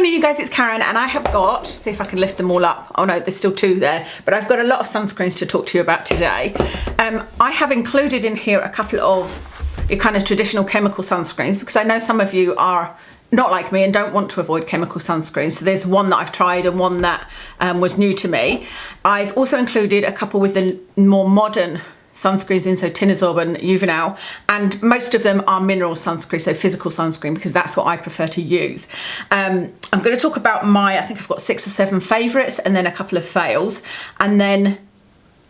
morning you guys, it's Karen and I have got, see if I can lift them all up. Oh no, there's still two there, but I've got a lot of sunscreens to talk to you about today. I have included in here a couple of your kind of traditional chemical sunscreens because I know some of you are not like me and don't want to avoid chemical sunscreens. So there's one that I've tried and one that was new to me. I've also included a couple with the more modern sunscreens in, so Tinosorb and Uvinal, and most of them are mineral sunscreen, so physical sunscreen, because that's what I prefer to use. I'm going to talk about I think I've got 6 or 7 favourites and then a couple of fails, and then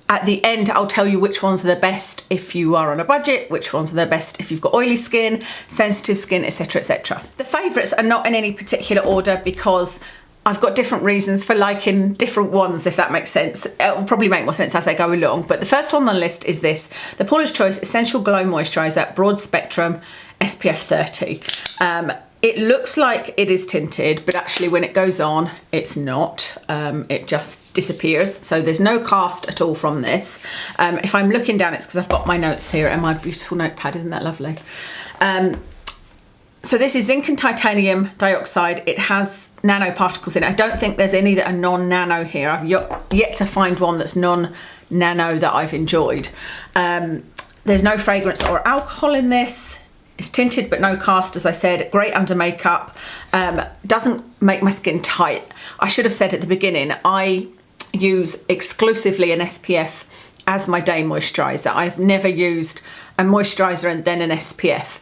at the end I'll tell you which ones are the best if you are on a budget, which ones are the best if you've got oily skin, sensitive skin, etc, etc. The favourites are not in any particular order because I've got different reasons for liking different ones, if that makes sense. It'll probably make more sense as I go along. But the first one on the list is this, the Paulas Choice Essential Glow Moisturiser Broad Spectrum SPF 30. It looks like it is tinted, but actually when it goes on, it's not. It just disappears. So there's no cast at all from this. If I'm looking down, it's because I've got my notes here and my beautiful notepad. Isn't that lovely? So this is zinc and titanium dioxide. It has nanoparticles in it. I don't think there's any that are non-nano here. I've yet to find one that's non-nano that I've enjoyed. There's no fragrance or alcohol in this. It's tinted but no cast, as I said. Great under makeup. Doesn't make my skin tight. I should have said at the beginning, I use exclusively an SPF as my day moisturiser. I've never used a moisturiser and then an SPF.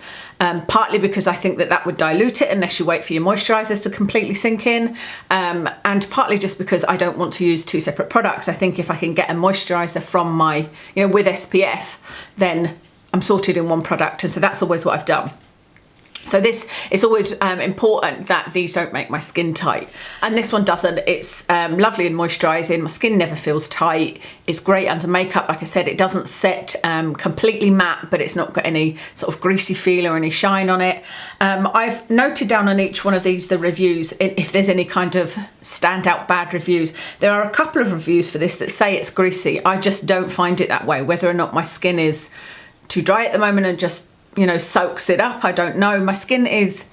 Partly because I think that would dilute it unless you wait for your moisturisers to completely sink in, and partly just because I don't want to use 2 separate products. I think if I can get a moisturiser from my, with SPF, then I'm sorted in one product, and so that's always what I've done. So it's always important that these don't make my skin tight. And this one doesn't. It's lovely and moisturising. My skin never feels tight. It's great under makeup. Like I said, it doesn't set completely matte, but it's not got any sort of greasy feel or any shine on it. I've noted down on each one of these the reviews, if there's any kind of standout bad reviews. There are a couple of reviews for this that say it's greasy. I just don't find it that way. Whether or not my skin is too dry at the moment and just soaks it up, I don't know. My skin is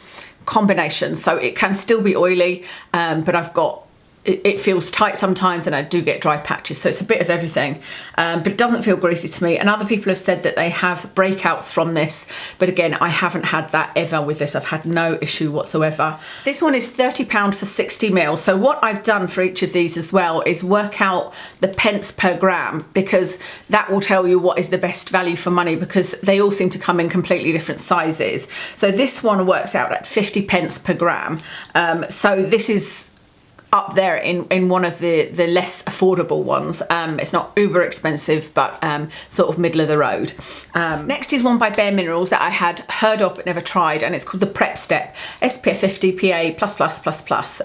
combination, so it can still be oily, but it feels tight sometimes and I do get dry patches, so it's a bit of everything, but it doesn't feel greasy to me. And other people have said that they have breakouts from this, but again, I haven't had that ever with this. I've had no issue whatsoever. This one is £30 for 60 ml. So what I've done for each of these as well is work out the pence per gram, because that will tell you what is the best value for money, because they all seem to come in completely different sizes. So this one works out at 50 pence per gram. So this is up there in one of the less affordable ones. It's not uber expensive, but sort of middle of the road. Next is one by Bare Minerals that I had heard of but never tried, and it's called the Prep Step SPF 50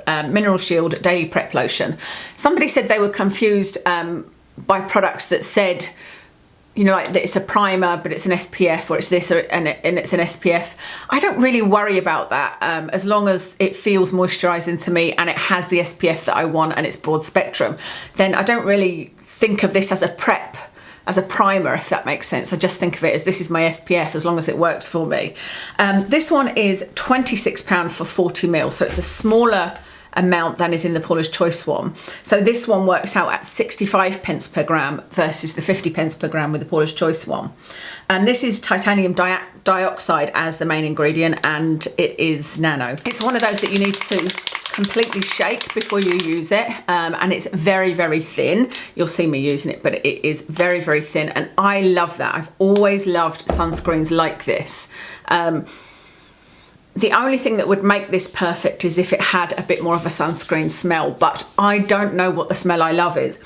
PA++++, Mineral Shield Daily Prep Lotion. Somebody said they were confused by products that said, like that it's a primer, but it's an SPF, or it's this, and it's an SPF. I don't really worry about that, as long as it feels moisturising to me and it has the SPF that I want and it's broad spectrum. Then I don't really think of this as a prep, as a primer, if that makes sense. I just think of it as this is my SPF, as long as it works for me. This one is £26 for 40 ml, so it's a smaller amount than is in the Paulas Choice one. So this one works out at 65 pence per gram versus the 50 pence per gram with the Paulas Choice one. And this is titanium dioxide as the main ingredient, and it is nano. It's one of those that you need to completely shake before you use it, and it's very, very thin. You'll see me using it, but it is very, very thin, and I love that. I've always loved sunscreens like this. The only thing that would make this perfect is if it had a bit more of a sunscreen smell, but I don't know what the smell I love is.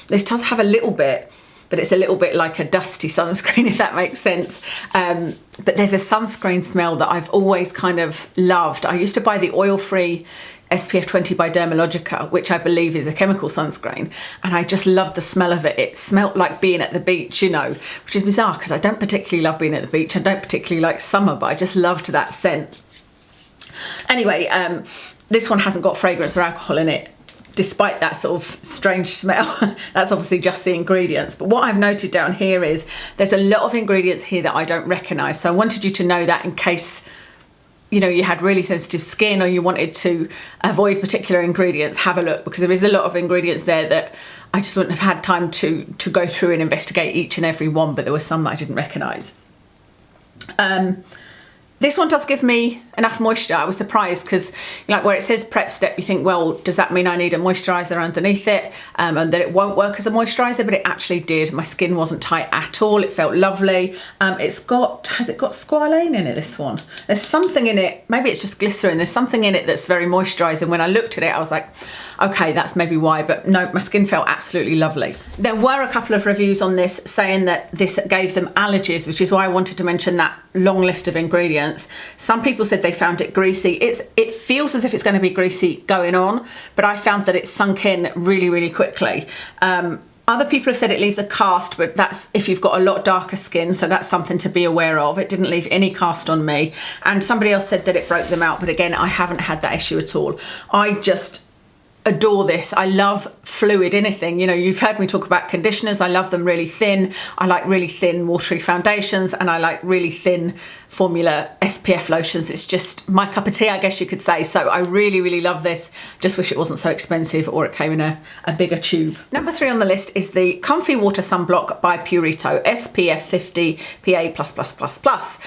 This does have a little bit, but it's a little bit like a dusty sunscreen, if that makes sense. But there's a sunscreen smell that I've always kind of loved. I used to buy the oil-free SPF 20 by Dermalogica, which I believe is a chemical sunscreen, and I just loved the smell of it. It smelled like being at the beach, which is bizarre because I don't particularly love being at the beach. I don't particularly like summer, but I just loved that scent. Anyway, this one hasn't got fragrance or alcohol in it, despite that sort of strange smell. That's obviously just the ingredients. But what I've noted down here is there's a lot of ingredients here that I don't recognise. So I wanted you to know that in case you know, you had really sensitive skin or you wanted to avoid particular ingredients, have a look, because there is a lot of ingredients there that I just wouldn't have had time to go through and investigate each and every one, but there were some that I didn't recognise. This one does give me enough moisture. I was surprised because, like, where it says prep step, you think, well, does that mean I need a moisturiser underneath it and that it won't work as a moisturiser? But it actually did. My skin wasn't tight at all. It felt lovely. Has it got squalane in it, this one? There's something in it, maybe it's just glycerin. There's something in it that's very moisturising. When I looked at it, I was like, okay, that's maybe why, but no, my skin felt absolutely lovely. There were a couple of reviews on this saying that this gave them allergies, which is why I wanted to mention that long list of ingredients. Some people said they found it greasy. It feels as if it's going to be greasy going on, but I found that it sunk in really, really quickly. Other people have said it leaves a cast, but that's if you've got a lot darker skin, so that's something to be aware of. It didn't leave any cast on me. And somebody else said that it broke them out, but again, I haven't had that issue at all. I just adore this. I love fluid anything. You know, you've heard me talk about conditioners. I love them really thin. I like really thin watery foundations, and I like really thin formula SPF lotions. It's just my cup of tea, I guess you could say. So I really, really love this. Just wish it wasn't so expensive or it came in a bigger tube. Number 3 on the list is the Comfy Water Sunblock by Purito SPF 50 PA++++.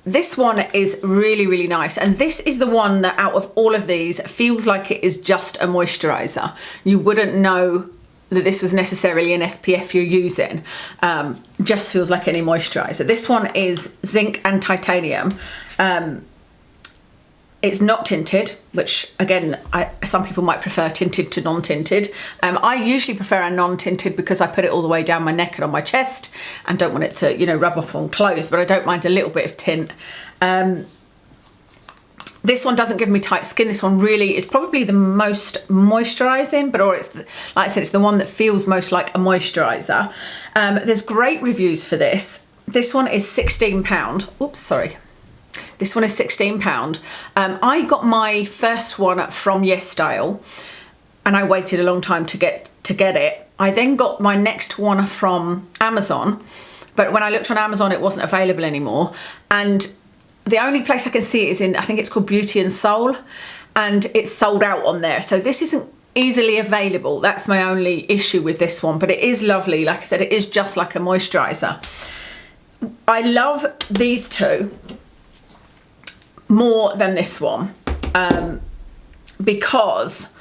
This one is really, really nice. And this is the one that out of all of these feels like it is just a moisturiser. You wouldn't know that this was necessarily an SPF you're using. Just feels like any moisturiser. This one is zinc and titanium. It's not tinted, which again, some people might prefer tinted to non-tinted. I usually prefer a non-tinted because I put it all the way down my neck and on my chest and don't want it to, you know, rub off on clothes, but I don't mind a little bit of tint. This one doesn't give me tight skin. This one really is probably the most moisturising, but like I said, it's the one that feels most like a moisturiser. There's great reviews for this. This one is £16. Oops, sorry. This one is £16. I got my first one from YesStyle and I waited a long time to get it. I then got my next one from Amazon, but when I looked on Amazon, it wasn't available anymore. And the only place I can see it is in, I think it's called Beauty and Soul, and it's sold out on there. So this isn't easily available. That's my only issue with this one, but it is lovely. Like I said, it is just like a moisturiser. I love these two more than this one because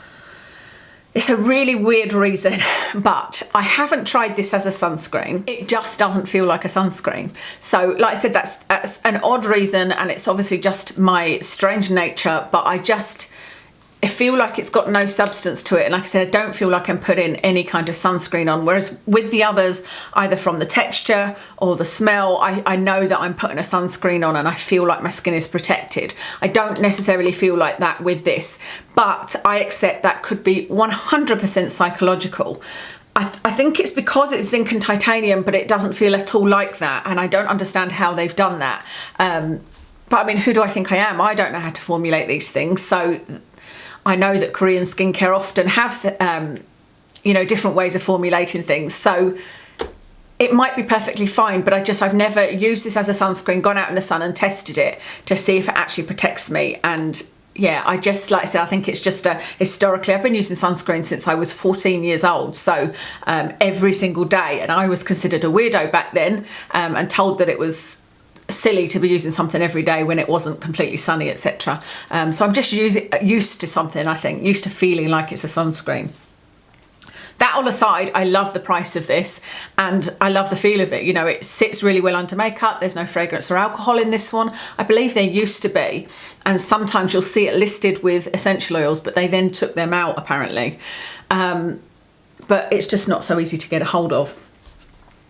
it's a really weird reason, but I haven't tried this as a sunscreen. It just doesn't feel like a sunscreen. So like I said, that's an odd reason, and it's obviously just my strange nature, but I feel like it's got no substance to it. And like I said, I don't feel like I'm putting any kind of sunscreen on. Whereas with the others, either from the texture or the smell, I know that I'm putting a sunscreen on and I feel like my skin is protected. I don't necessarily feel like that with this, but I accept that could be 100% psychological. I think it's because it's zinc and titanium, but it doesn't feel at all like that. And I don't understand how they've done that. But I mean, who do I think I am? I don't know how to formulate these things. So I know that Korean skincare often have, you know, different ways of formulating things. So it might be perfectly fine, but I've never used this as a sunscreen, gone out in the sun and tested it to see if it actually protects me. And yeah, like I said, I think it's just historically, I've been using sunscreen since I was 14 years old. So every single day, and I was considered a weirdo back then and told that it was silly to be using something every day when it wasn't completely sunny, etc. So I'm just used to something, I think, used to feeling like it's a sunscreen. That all aside, I love the price of this and I love the feel of it. You know, it sits really well under makeup. There's no fragrance or alcohol in this one. I believe there used to be, and sometimes you'll see it listed with essential oils, but they then took them out apparently. But it's just not so easy to get a hold of.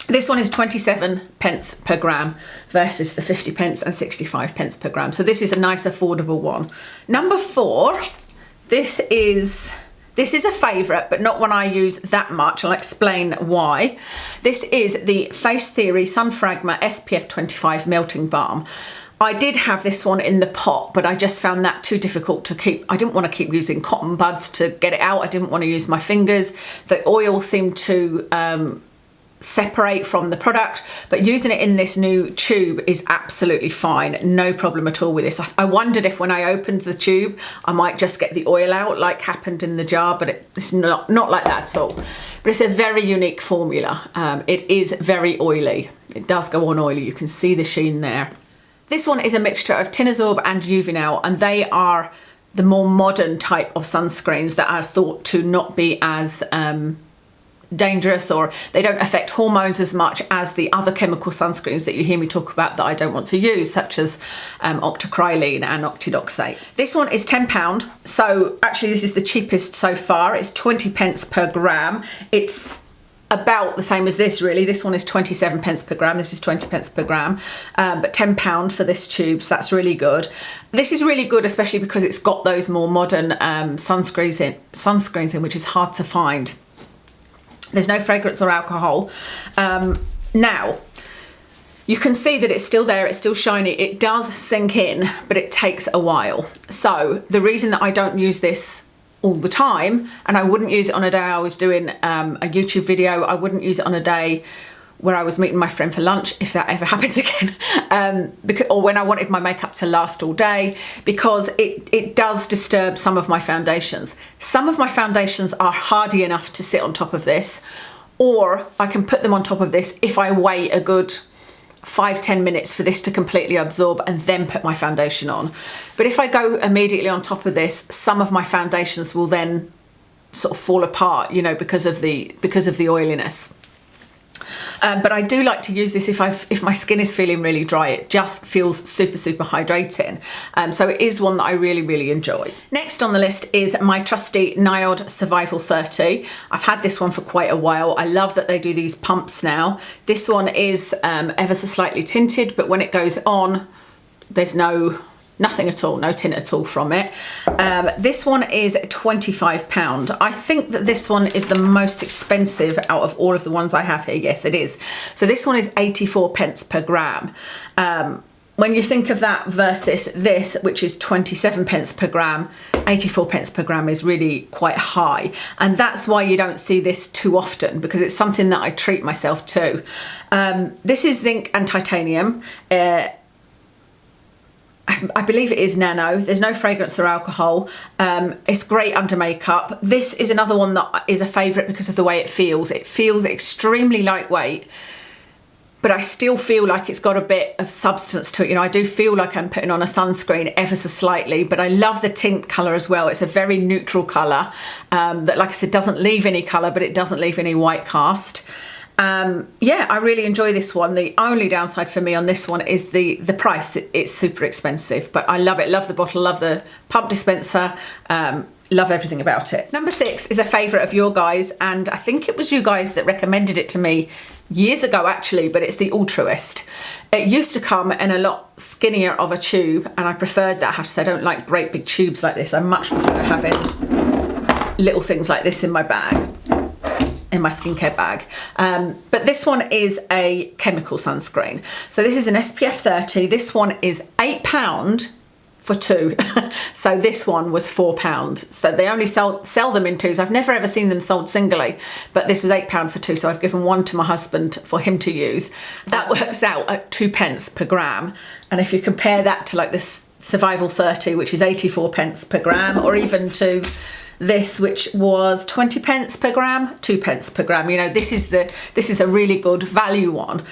This one is 27 pence per gram versus the 50 pence and 65 pence per gram. So this is a nice affordable one. Number 4, this is a favourite, but not one I use that much. I'll explain why. This is the Face Theory Sunfragma SPF 25 Melting Balm. I did have this one in the pot, but I just found that too difficult to keep. I didn't want to keep using cotton buds to get it out. I didn't want to use my fingers. The oil seemed to separate from the product, but using it in this new tube is absolutely fine. No problem at all with this. I wondered if when I opened the tube I might just get the oil out like happened in the jar, but it's not like that at all. But it's a very unique formula. It is very oily. It does go on oily. You can see the sheen there. This one is a mixture of Tinosorb and Uvinal, and they are the more modern type of sunscreens that are thought to not be as dangerous, or they don't affect hormones as much as the other chemical sunscreens that you hear me talk about that I don't want to use, such as octocrylene and octidoxate. This one is £10, so actually this is the cheapest so far. It's 20 pence per gram. It's about the same as this really. This one is 27 pence per gram, this is 20 pence per gram, but £10 for this tube, so that's really good. This is really good especially because it's got those more modern sunscreens in, which is hard to find. There's no fragrance or alcohol. Now, you can see that it's still there, it's still shiny, it does sink in, but it takes a while. So the reason that I don't use this all the time, and I wouldn't use it on a day I was doing a YouTube video, I wouldn't use it on a day where I was meeting my friend for lunch, if that ever happens again, or when I wanted my makeup to last all day, because it does disturb some of my foundations. Some of my foundations are hardy enough to sit on top of this, or I can put them on top of this if I wait a good 5-10 minutes for this to completely absorb and then put my foundation on. But if I go immediately on top of this, some of my foundations will then sort of fall apart, you know, because of the oiliness. But I do like to use this if my skin is feeling really dry. It just feels super hydrating. So it is one that I really enjoy. Next on the list is my trusty Niod Survival 30. I've had this one for quite a while. I love that they do these pumps now. This one is ever so slightly tinted, but when it goes on, there's nothing at all, no tint at all from it. This one is £25. I think that this one is the most expensive out of all of the ones I have here. Yes, it is. So this one is 84 pence per gram. When you think of that versus this, which is 27 pence per gram, 84 pence per gram is really quite high. And that's why you don't see this too often, because it's something that I treat myself to. This is zinc and titanium. I believe it is nano. There's no fragrance or alcohol. It's great under makeup. This is another one that is a favourite because of the way it feels. It feels extremely lightweight, but I still feel like it's got a bit of substance to it. You know, I do feel like I'm putting on a sunscreen ever so slightly, but I love the tint colour as well. It's a very neutral colour that, like I said, doesn't leave any colour, but it doesn't leave any white cast. Yeah, I really enjoy this one. The only downside for me on this one is the price. It's super expensive, but I love it. Love the bottle, love the pump dispenser, love everything about it. Number 6 is a favourite of your guys, and I think it was you guys that recommended it to me years ago actually, but it's the Altruist. It used to come in a lot skinnier of a tube, and I preferred that. I have to say, I don't like great big tubes like this. I much prefer having little things like this in my bag, in my skincare bag. But this one is a chemical sunscreen. So this is an SPF 30. This one is £8 for 2. So this one was £4. So they only sell them in 2s. I've never ever seen them sold singly, but this was £8 for 2. So I've given one to my husband for him to use. That works out at 2 pence per gram. And if you compare that to like this Survival 30, which is 84 pence per gram, or even to this, which was 20 pence per gram, 2 pence per gram. You know, this is a really good value one.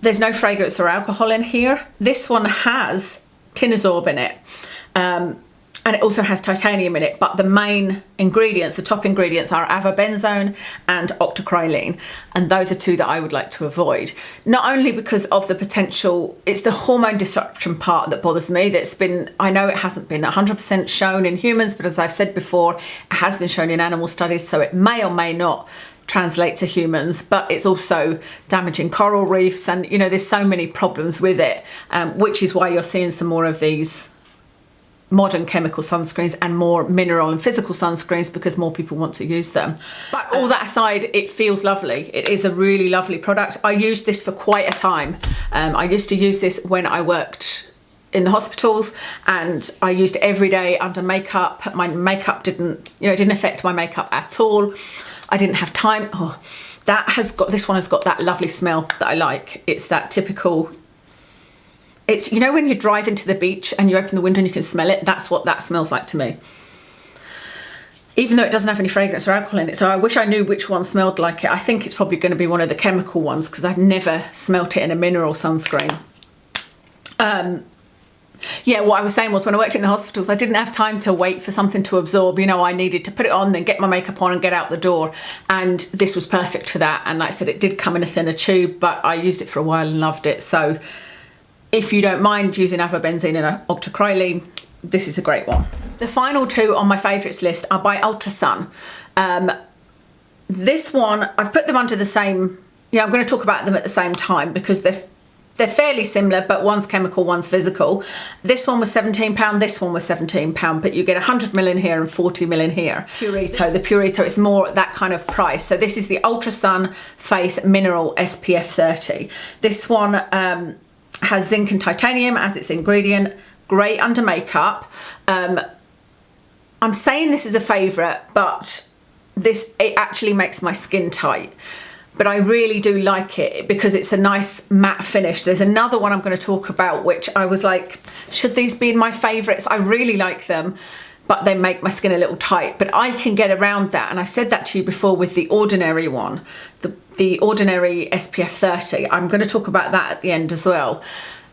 There's no fragrance or alcohol in here. This one has Tinosorb in it, and it also has titanium in it, but the main ingredients, the top ingredients, are avobenzone and octocrylene, and those are 2 that I would like to avoid. Not only because of the potential, it's the hormone disruption part that bothers me. I know it hasn't been 100% shown in humans, but as I've said before, it has been shown in animal studies, so it may or may not translate to humans, but it's also damaging coral reefs, and you know, there's so many problems with it, which is why you're seeing some more of these modern chemical sunscreens and more mineral and physical sunscreens, because more people want to use them. But all that aside, it feels lovely. It is a really lovely product. I used this for quite a time. I used to use this when I worked in the hospitals, and I used it every day under makeup. My makeup didn't affect my makeup at all. I didn't have time. This one has got that lovely smell that I like. It's that typical, it's, you know, when you drive into the beach and you open the window and you can smell it, that's what that smells like to me. Even though it doesn't have any fragrance or alcohol in it. So I wish I knew which one smelled like it. I think it's probably going to be one of the chemical ones because I've never smelt it in a mineral sunscreen. Yeah, what I was saying was when I worked in the hospitals, I didn't have time to wait for something to absorb. You know, I needed to put it on, then get my makeup on and get out the door. And this was perfect for that. And like I said, it did come in a thinner tube, but I used it for a while and loved it. So if you don't mind using avobenzene and octocrylene, this is a great one. The final two on my favourites list are by Ultrasun. This one, I've put them under the same, yeah, I'm going to talk about them at the same time because they're fairly similar, but one's chemical, one's physical. This one was £17, this one was £17, but you get 100ml in here and 40ml in here. Purito, the Purito is more that kind of price. So this is the Ultrasun Face Mineral SPF 30. This one has zinc and titanium as its ingredient. Great under makeup. I'm saying this is a favourite, but it actually makes my skin tight. But I really do like it because it's a nice matte finish. There's another one I'm going to talk about, which I was like, should these be in my favourites? I really like them, but they make my skin a little tight. But I can get around that. And I've said that to you before with the Ordinary one, the Ordinary SPF 30. I'm going to talk about that at the end as well.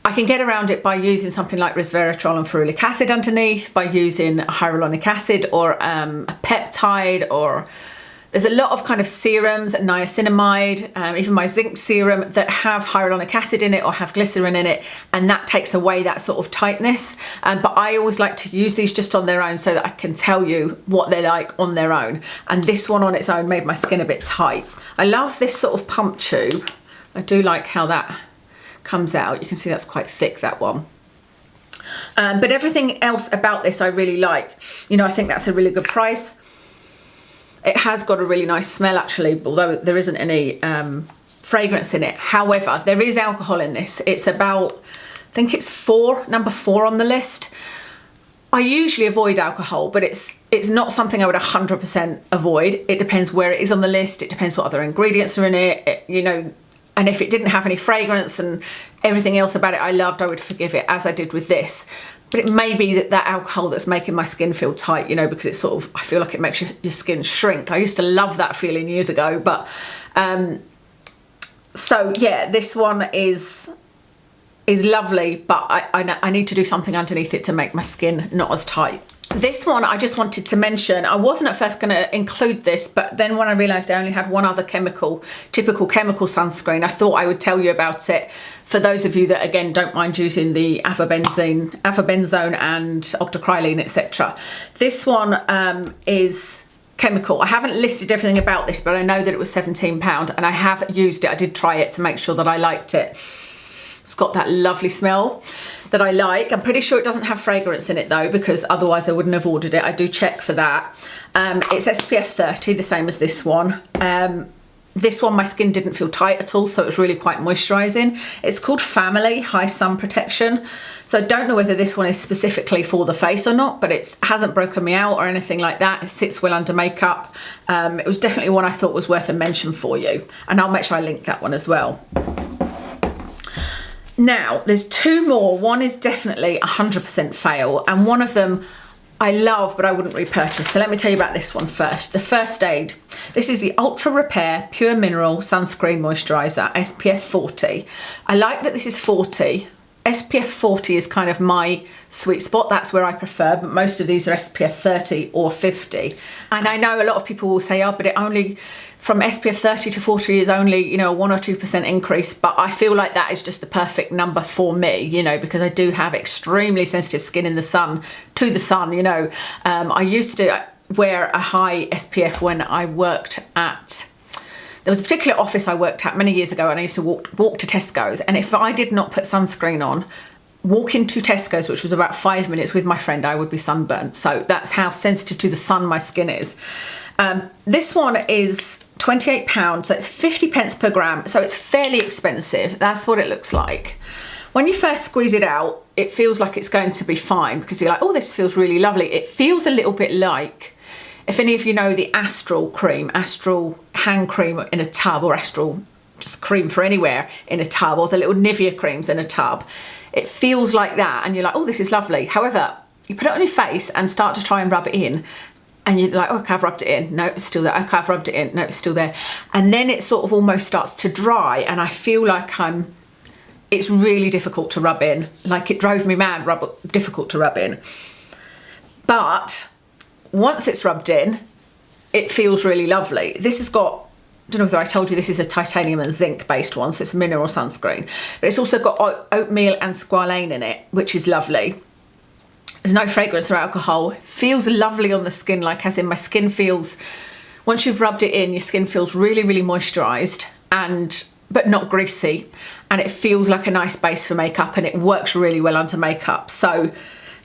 I can get around it by using something like resveratrol and ferulic acid underneath, by using hyaluronic acid or a peptide, or there's a lot of kind of serums, niacinamide, even my zinc serum that have hyaluronic acid in it or have glycerin in it, and that takes away that sort of tightness. But I always like to use these just on their own so that I can tell you what they're like on their own. And this one on its own made my skin a bit tight. I love this sort of pump tube. I do like how that comes out. You can see that's quite thick, that one. But everything else about this I really like. You know, I think that's a really good price. It has got a really nice smell actually, although there isn't any fragrance in it. However, there is alcohol in this. It's about, I think it's number 4 on the list. I usually avoid alcohol, but it's not something I would 100% avoid. It depends where it is on the list. It depends what other ingredients are in it, you know. And if it didn't have any fragrance and everything else about it I loved, I would forgive it, as I did with this. But it may be that alcohol that's making my skin feel tight, you know, because it's sort of, I feel like it makes your skin shrink. I used to love that feeling years ago, but so yeah, this one is lovely, but I need to do something underneath it to make my skin not as tight. This one I just wanted to mention. I wasn't at first going to include this, but then when I realised I only had one other typical chemical sunscreen, I thought I would tell you about it for those of you that, again, don't mind using the avobenzone and octocrylene, etc. This one is chemical. I haven't listed everything about this, but I know that it was £17 and I have used it. I did try it to make sure that I liked it. It's got that lovely smell that I like. I'm pretty sure it doesn't have fragrance in it though, because otherwise I wouldn't have ordered it. I do check for that. It's SPF 30, the same as this one. This one, my skin didn't feel tight at all, so it was really quite moisturising. It's called Family High Sun Protection. So I don't know whether this one is specifically for the face or not, but it hasn't broken me out or anything like that. It sits well under makeup. It was definitely one I thought was worth a mention for you. And I'll make sure I link that one as well. Now, there's 2 more. One is definitely 100% fail, and one of them I love, but I wouldn't repurchase. So let me tell you about this one first. The First Aid. This is the Ultra Repair Pure Mineral Sunscreen Moisturiser, SPF 40. I like that this is 40. SPF 40 is kind of my sweet spot. That's where I prefer, but most of these are SPF 30 or 50. And I know a lot of people will say, oh, but it only, from SPF 30 to 40 is only, you know, 1 or 2% increase. But I feel like that is just the perfect number for me, you know, because I do have extremely sensitive skin in the sun, to the sun, you know. I used to wear a high SPF when I worked at, there was a particular office I worked at many years ago, and I used to walk to Tesco's, and if I did not put sunscreen on, walk into Tesco's, which was about 5 minutes with my friend, I would be sunburnt. So that's how sensitive to the sun my skin is. This one is £28, so it's 50 pence per gram, so it's fairly expensive. That's what it looks like. When you first squeeze it out, it feels like it's going to be fine because you're like, oh, this feels really lovely. It feels a little bit like, if any of you know the Astral cream, Astral hand cream in a tub, or Astral just cream for anywhere in a tub, or the little Nivea creams in a tub. It feels like that, and you're like, oh, this is lovely. However, you put it on your face and start to try and rub it in, and you're like, oh, okay, I've rubbed it in. No, it's still there. Okay, I've rubbed it in. No, it's still there. And then it sort of almost starts to dry, and I feel like it's really difficult to rub in. Like, it drove me mad, difficult to rub in. But once it's rubbed in, it feels really lovely. This has got, I don't know whether I told you, this is a titanium and zinc based one, so it's a mineral sunscreen. But it's also got oatmeal and squalane in it, which is lovely. There's no fragrance or alcohol. It feels lovely on the skin, like as in my skin feels, once you've rubbed it in, your skin feels really, really moisturised, but not greasy. And it feels like a nice base for makeup, and it works really well under makeup. So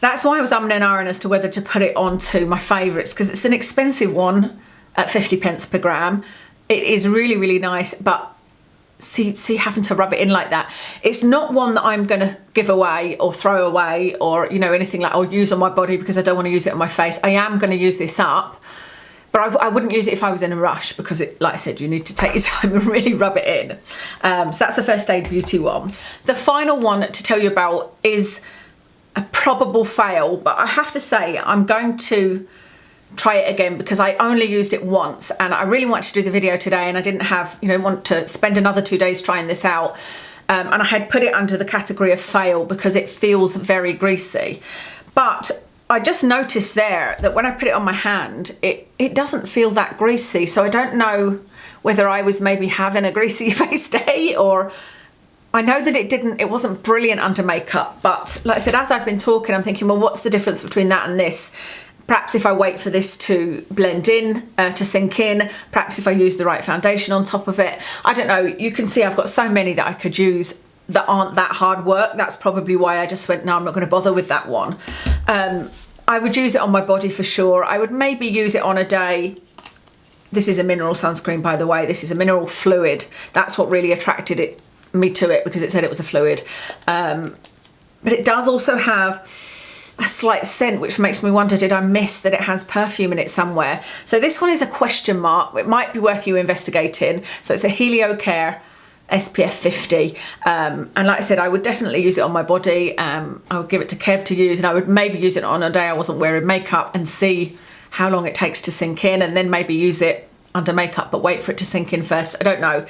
that's why I was umming and ahhing as to whether to put it onto my favourites, because it's an expensive one at 50p per gram. It is really, really nice, but see having to rub it in like that. It's not one that I'm going to give away or throw away, or, you know, anything like, I'll use on my body because I don't want to use it on my face. I am going to use this up, but I wouldn't use it if I was in a rush, because it, like I said, you need to take your time and really rub it in. So that's the First Aid Beauty one. The final one to tell you about is a probable fail, but I have to say I'm going to try it again because I only used it once, and I really wanted to do the video today, and I didn't have, you know, want to spend another 2 days trying this out, and I had put it under the category of fail because it feels very greasy. But I just noticed there that when I put it on my hand, it doesn't feel that greasy. So I don't know whether I was maybe having a greasy face day, or I know that it wasn't brilliant under makeup. But like I said, as I've been talking, I'm thinking, well, what's the difference between that and this? Perhaps if I wait for this to blend in, to sink in, perhaps if I use the right foundation on top of it. I don't know. You can see I've got so many that I could use that aren't that hard work. That's probably why I just went, no, I'm not going to bother with that one. I would use it on my body for sure. I would maybe use it on a day. This is a mineral sunscreen, by the way. This is a mineral fluid. That's what really attracted me to it, because it said it was a fluid. But it does also have a slight scent, which makes me wonder, did I miss that it has perfume in it somewhere? So this one is a question mark. It might be worth you investigating. So it's a Helio Care SPF 50. And like I said, I would definitely use it on my body. I would give it to Kev to use, and I would maybe use it on a day I wasn't wearing makeup and see how long it takes to sink in, and then maybe use it under makeup, but wait for it to sink in first. I don't know.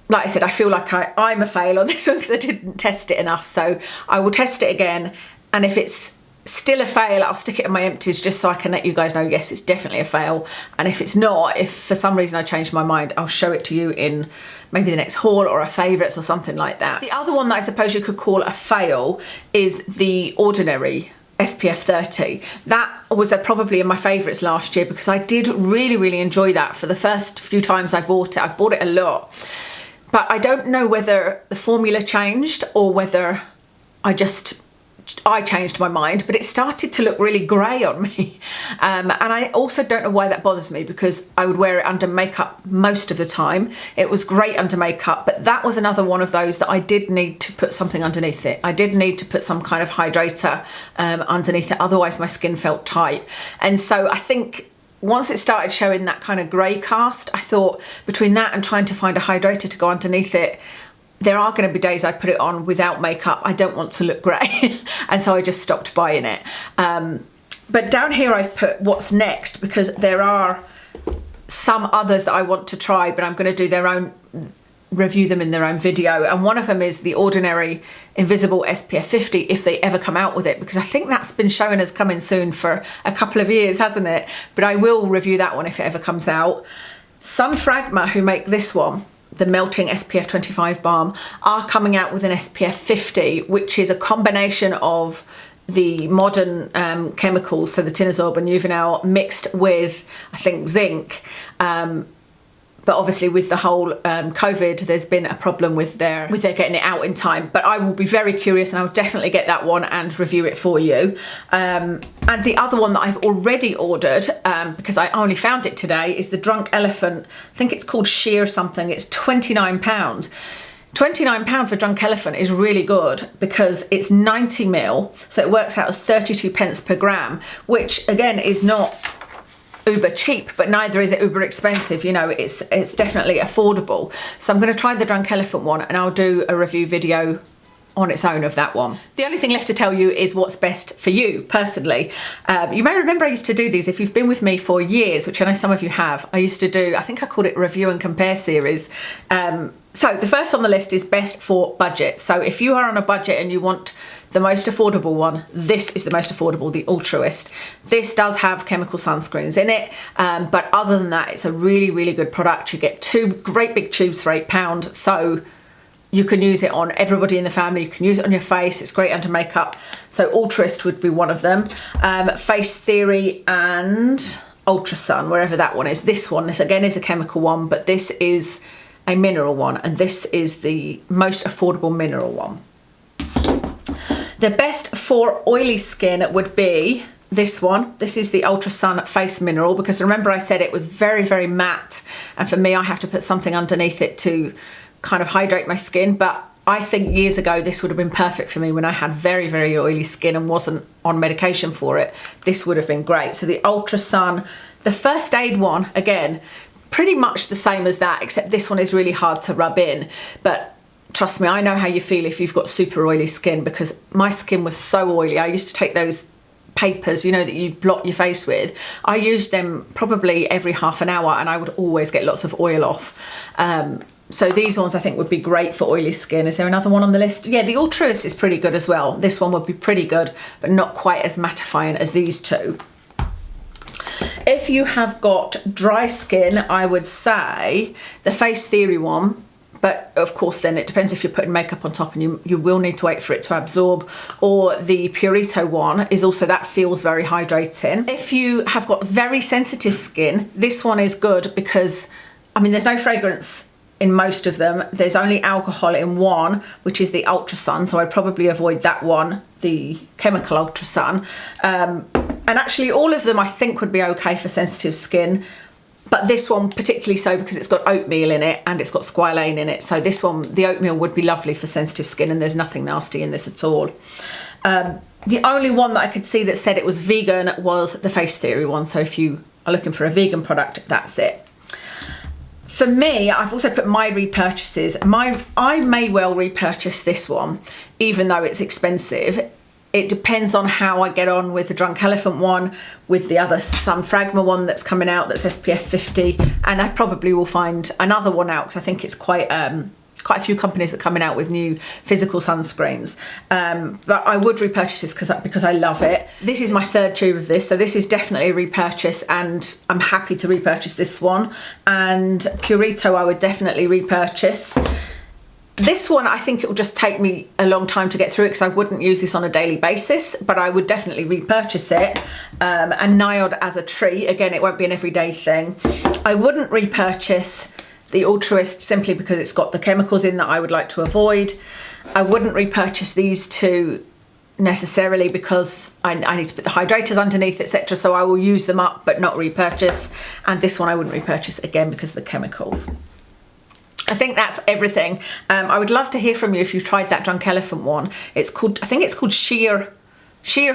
Like I said, I feel like I'm a fail on this one because I didn't test it enough. So I will test it again. And if it's still a fail, I'll stick it in my empties just so I can let you guys know, yes, it's definitely a fail. And if it's not, if for some reason I change my mind, I'll show it to you in maybe the next haul or a favourites or something like that. The other one that I suppose you could call a fail is the Ordinary SPF 30. That was probably in my favourites last year because I did really, really enjoy that for the first few times I bought it. I've bought it a lot. But I don't know whether the formula changed or whether I changed my mind, but it started to look really grey on me. And I also don't know why that bothers me, because I would wear it under makeup most of the time. It was great under makeup, but that was another one of those that I did need to put something underneath it. I did need to put some kind of hydrator underneath it, otherwise my skin felt tight. And so I think once it started showing that kind of grey cast, I thought between that and trying to find a hydrator to go underneath it, there are going to be days I put it on without makeup. I don't want to look grey. And so I just stopped buying it. But down here I've put what's next, because there are some others that I want to try, but I'm going to review them in their own video. And one of them is the Ordinary Invisible SPF 50, if they ever come out with it, because I think that's been shown as coming soon for a couple of years, hasn't it? But I will review that one if it ever comes out. Sunfragma, who make this one, the Melting SPF 25 balm, are coming out with an SPF 50, which is a combination of the modern chemicals, so the Tinosorb and Uvinal, mixed with, I think, zinc. But obviously with the whole COVID, there's been a problem with their getting it out in time. But I will be very curious, and I'll definitely get that one and review it for you. And the other one that I've already ordered, because I only found it today, is the Drunk Elephant. I think it's called Sheer something. It's £29. £29 for Drunk Elephant is really good because it's 90ml, so it works out as 32p per gram, which again is not uber cheap, but neither is it uber expensive. You know, it's definitely affordable. So I'm going to try the Drunk Elephant one, and I'll do a review video on its own of that one. The only thing left to tell you is what's best for you personally. You may remember I used to do these if you've been with me for years, which I know some of you have. I used to do, I think I called it review and compare series. So the first on the list is best for budget. So if you are on a budget and you want the most affordable one, this is the most affordable, the Altruist. This does have chemical sunscreens in it, but other than that, it's a really, really good product. You get 2 great big tubes for £8, so you can use it on everybody in the family. You can use it on your face. It's great under makeup. So Altruist would be one of them. Face Theory and Ultrasun, wherever that one is. This one, this again is a chemical one, but this is a mineral one, and this is the most affordable mineral one. The best for oily skin would be this one. This is the Ultrasun Face Mineral, because remember I said it was very, very matte, and for me I have to put something underneath it to kind of hydrate my skin. But I think years ago this would have been perfect for me when I had very, very oily skin and wasn't on medication for it. This would have been great. So the Ultrasun, the First Aid one, again, pretty much the same as that, except this one is really hard to rub in. But trust me, I know how you feel if you've got super oily skin, because my skin was so oily. I used to take those papers, you know, that you blot your face with. I used them probably every half an hour, and I would always get lots of oil off. So these ones I think would be great for oily skin. Is there another one on the list? Yeah, the Altruist is pretty good as well. This one would be pretty good, but not quite as mattifying as these two. If you have got dry skin, I would say the Face Theory one, but of course then it depends if you're putting makeup on top and you will need to wait for it to absorb. Or the Purito one is also, that feels very hydrating. If you have got very sensitive skin, this one is good because, I mean, there's no fragrance in most of them. There's only alcohol in one, which is the Ultrasun, so I'd probably avoid that one, the chemical Ultrasun. And actually all of them I think would be okay for sensitive skin, but this one particularly so because it's got oatmeal in it and it's got squalane in it. So this one, the oatmeal, would be lovely for sensitive skin, and there's nothing nasty in this at all. The only one that I could see that said it was vegan was the Face Theory one. So if you are looking for a vegan product, that's it. For me, I've also put my repurchases. I may well repurchase this one, even though it's expensive. It depends on how I get on with the Drunk Elephant one, with the other sunfragma one that's coming out that's SPF 50, and I probably will find another one out because I think it's quite a few companies that are coming out with new physical sunscreens. But I would repurchase this because I love it. This is my 3rd tube of this, so this is definitely a repurchase, and I'm happy to repurchase this one. And Purito I would definitely repurchase. This one, I think it will just take me a long time to get through it because I wouldn't use this on a daily basis, but I would definitely repurchase it. And Niod as a treat, again, it won't be an everyday thing. I wouldn't repurchase the Altruist simply because it's got the chemicals in that I would like to avoid. I wouldn't repurchase these two necessarily because I need to put the hydrators underneath, etc. So I will use them up but not repurchase. And this one I wouldn't repurchase again because of the chemicals. I think that's everything. I would love to hear from you if you've tried that Drunk Elephant one. It's called, I think it's called Sheer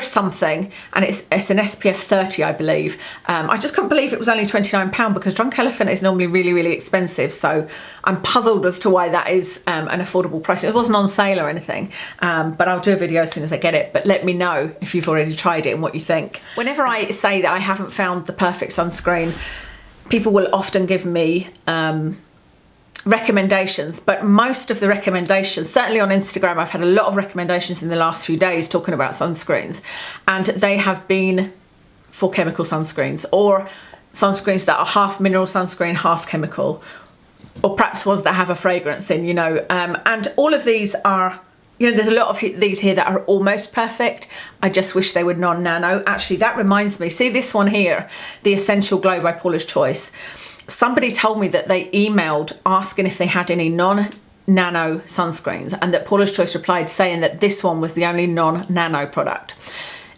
something, and it's an SPF 30, I believe. I just couldn't believe it was only £29 because Drunk Elephant is normally really, really expensive. So I'm puzzled as to why that is an affordable price. It wasn't on sale or anything, but I'll do a video as soon as I get it. But let me know if you've already tried it and what you think. Whenever I say that I haven't found the perfect sunscreen, people will often give me recommendations, but most of the recommendations, certainly on Instagram, I've had a lot of recommendations in the last few days talking about sunscreens, and they have been for chemical sunscreens, or sunscreens that are half mineral sunscreen, half chemical, or perhaps ones that have a fragrance in, you know. And all of these are, you know, there's a lot of these here that are almost perfect. I just wish they were non-nano. Actually, that reminds me, see this one here, the Essential Glow by Paulas Choice. Somebody told me that they emailed asking if they had any non-nano sunscreens, and that Paulas Choice replied saying that this one was the only non-nano product.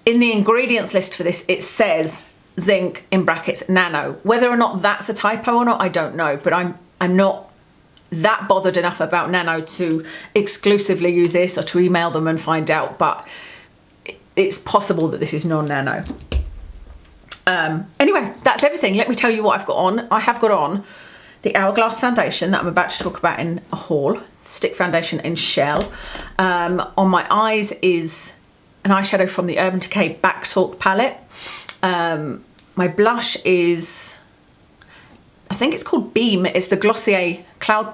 In the ingredients list for this, it says zinc in brackets nano. Whether or not that's a typo or not, I don't know, but I'm not that bothered enough about nano to exclusively use this or to email them and find out, but it's possible that this is non-nano. Anyway, that's that's everything. Let me tell you what I've got on. I have got on the Hourglass foundation that I'm about to talk about in a haul, stick foundation in shell. On my eyes is an eyeshadow from the Urban Decay Backtalk palette. My blush is, I think it's called Beam. It's the Glossier Cloud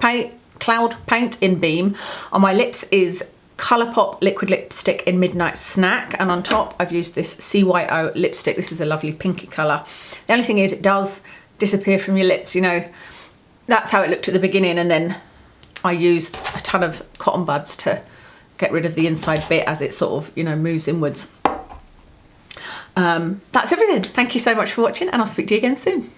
Paint in Beam. On my lips is Colourpop liquid lipstick in Midnight Snack, and on top I've used this CYO lipstick. This is a lovely pinky colour. The only thing is it does disappear from your lips, you know. That's how it looked at the beginning, and then I use a ton of cotton buds to get rid of the inside bit as it sort of, you know, moves inwards. That's everything. Thank you so much for watching, and I'll speak to you again soon.